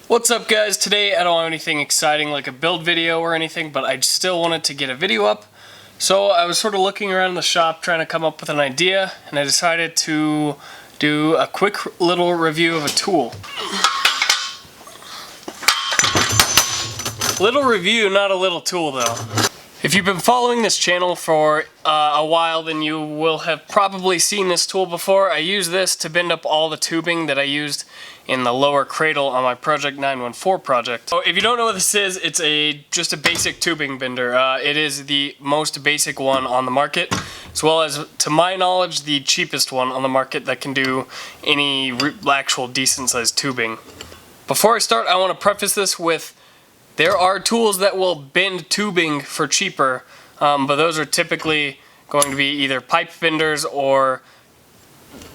What's up guys? Today I don't have anything exciting like a build video or anything, but I still wanted to get a video up. So I was sort of looking around the shop trying to come up with an idea, and I decided to do a quick little review of a tool. Little review, not a little tool though. If you've been following this channel for a while, then you will have probably seen this tool before. I use this to bend up all the tubing that I used in the lower cradle on my Project 914 project. So if you don't know what this is, it's just a basic tubing bender. It is the most basic one on the market, as well as, to my knowledge, the cheapest one on the market that can do any actual decent sized tubing. Before I start, I want to preface this with there are tools that will bend tubing for cheaper, but those are typically going to be either pipe benders or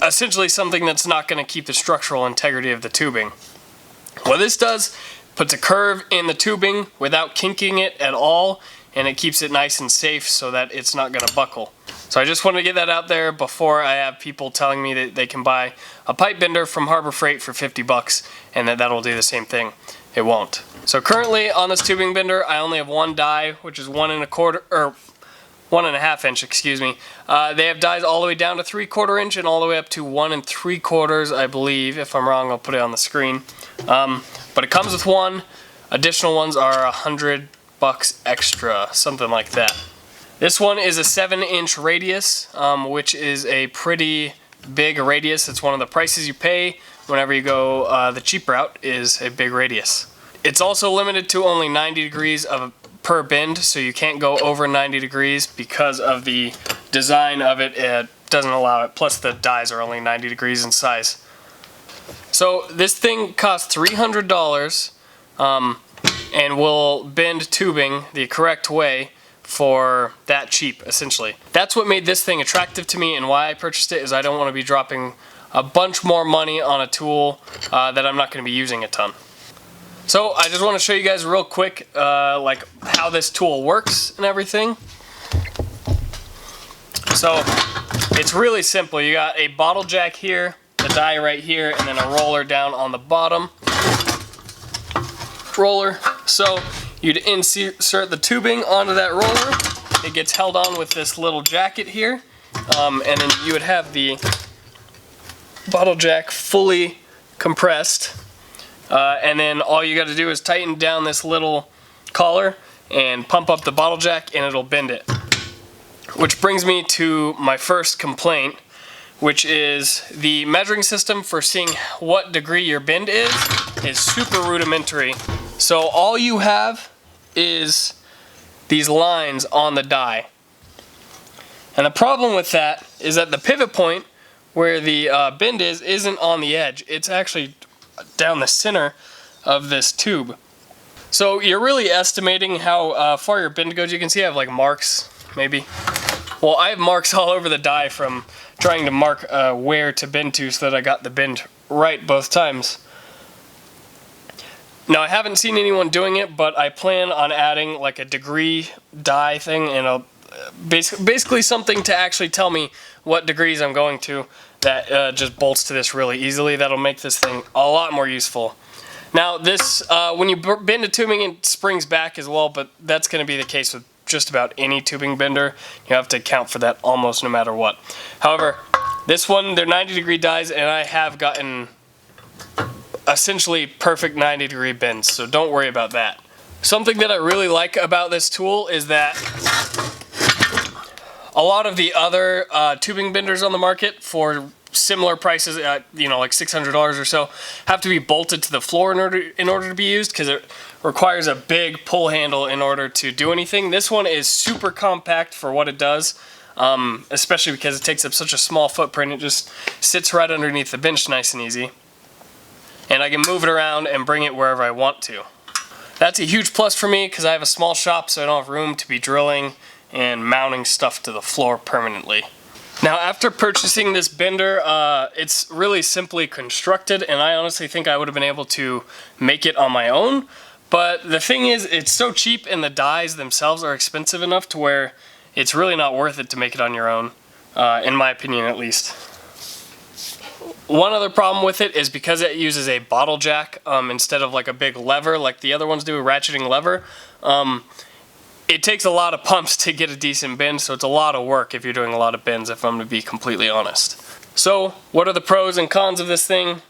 essentially something that's not going to keep the structural integrity of the tubing. What this does, puts a curve in the tubing without kinking it at all, and it keeps it nice and safe so that it's not going to buckle. So I just wanted to get that out there before I have people telling me that they can buy a pipe bender from Harbor Freight for 50 bucks and that'll do the same thing. It won't. So currently on this tubing bender, I only have one die, which is 1.5 inch, excuse me. They have dies all the way down to 3/4 inch and all the way up to 1 3/4, I believe. If I'm wrong, I'll put it on the screen. But it comes with one. Additional ones are 100 bucks extra, something like that. This one is a 7-inch radius, which is a pretty big radius. It's one of the prices you pay whenever you go the cheap route, is a big radius. It's also limited to only 90 degrees per bend, so you can't go over 90 degrees because of the design of it. It doesn't allow it, plus the dies are only 90 degrees in size. So this thing costs $300 and will bend tubing the correct way for that cheap, essentially. That's what made this thing attractive to me, and why I purchased it is I don't want to be dropping a bunch more money on a tool that I'm not going to be using a ton. So I just want to show you guys real quick like how this tool works and everything. So it's really simple. You got a bottle jack here, the die right here, and then a roller down on the bottom. Roller. So you'd insert the tubing onto that roller. It gets held on with this little jacket here, and then you would have the bottle jack fully compressed. And then all you got to do is tighten down this little collar and pump up the bottle jack and it'll bend it. Which brings me to my first complaint, which is the measuring system for seeing what degree your bend is super rudimentary. So all you have is these lines on the die. And the problem with that is that the pivot point where the bend isn't on the edge. It's actually down the center of this tube. So you're really estimating how far your bend goes. You can see I have like marks, maybe. Well, I have marks all over the die from trying to mark where to bend to so that I got the bend right both times. Now I haven't seen anyone doing it, but I plan on adding like a degree die thing and basically something to actually tell me what degrees I'm going to that just bolts to this really easily. That'll make this thing a lot more useful. Now this, when you bend the tubing, it springs back as well, but that's going to be the case with just about any tubing bender. You have to account for that almost no matter what. However, this one, they're 90 degree dies, and I have gotten essentially perfect 90 degree bends, so don't worry about that. Something that I really like about this tool is that a lot of the other tubing benders on the market for similar prices, you know, like $600 or so, have to be bolted to the floor in order to be used because it requires a big pull handle in order to do anything. This one is super compact for what it does, especially because it takes up such a small footprint. It just sits right underneath the bench nice and easy. And I can move it around and bring it wherever I want to. That's a huge plus for me because I have a small shop, so I don't have room to be drilling and mounting stuff to the floor permanently. Now after purchasing this bender, it's really simply constructed, and I honestly think I would have been able to make it on my own. But the thing is, it's so cheap and the dies themselves are expensive enough to where it's really not worth it to make it on your own, in my opinion at least. One other problem with it is because it uses a bottle jack instead of like a big lever like the other ones do, a ratcheting lever. It takes a lot of pumps to get a decent bin, so it's a lot of work if you're doing a lot of bins, if I'm to be completely honest. So, what are the pros and cons of this thing?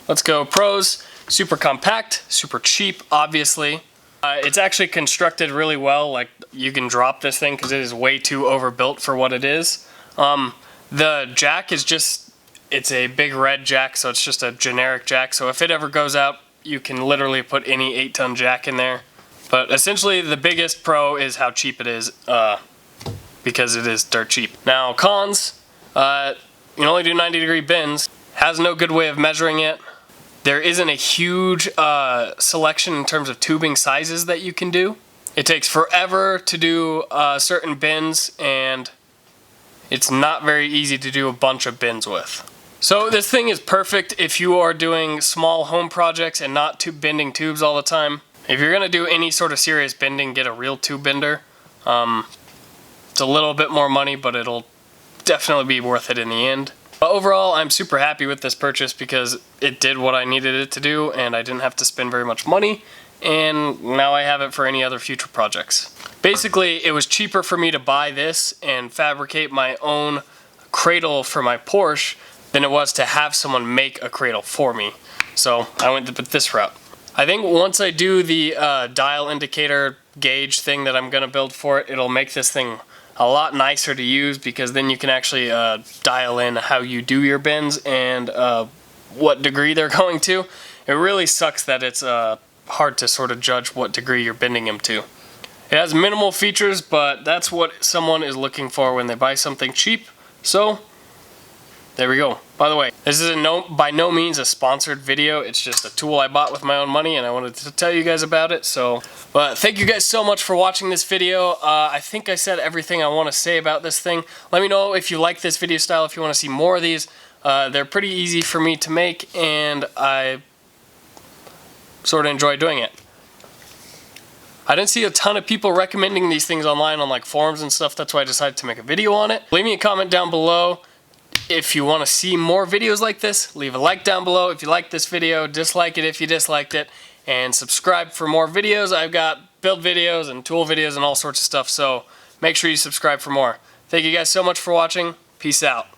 Let's go pros. Super compact, super cheap, obviously. It's actually constructed really well, like you can drop this thing because it is way too overbuilt for what it is. The jack is just, it's a big red jack, so it's just a generic jack, so if it ever goes out, you can literally put any 8-ton jack in there. But essentially the biggest pro is how cheap it is, because it is dirt cheap. Now cons, you can only do 90-degree bins, has no good way of measuring it. There isn't a huge selection in terms of tubing sizes that you can do. It takes forever to do certain bins, and it's not very easy to do a bunch of bins with. So this thing is perfect if you are doing small home projects and not bending tubes all the time. If you're gonna do any sort of serious bending, get a real tube bender. It's a little bit more money, but it'll definitely be worth it in the end. But overall, I'm super happy with this purchase because it did what I needed it to do and I didn't have to spend very much money, and now I have it for any other future projects. Basically, it was cheaper for me to buy this and fabricate my own cradle for my Porsche than it was to have someone make a cradle for me. So I went this route. I think once I do the dial indicator gauge thing that I'm gonna build for it, it'll make this thing a lot nicer to use because then you can actually dial in how you do your bins and what degree they're going to. It really sucks that it's hard to sort of judge what degree you're bending them to. It has minimal features, but that's what someone is looking for when they buy something cheap. So there we go. By the way, this is by no means a sponsored video. It's just a tool I bought with my own money and I wanted to tell you guys about it. But thank you guys so much for watching this video. I think I said everything I want to say about this thing. Let me know if you like this video style, if you want to see more of these. They're pretty easy for me to make and I sort of enjoy doing it. I didn't see a ton of people recommending these things online on like forums and stuff. That's why I decided to make a video on it. Leave me a comment down below. If you want to see more videos like this, leave a like down below if you like this video, dislike it if you disliked it, and subscribe for more videos. I've got build videos and tool videos and all sorts of stuff, so make sure you subscribe for more. Thank you guys so much for watching. Peace out.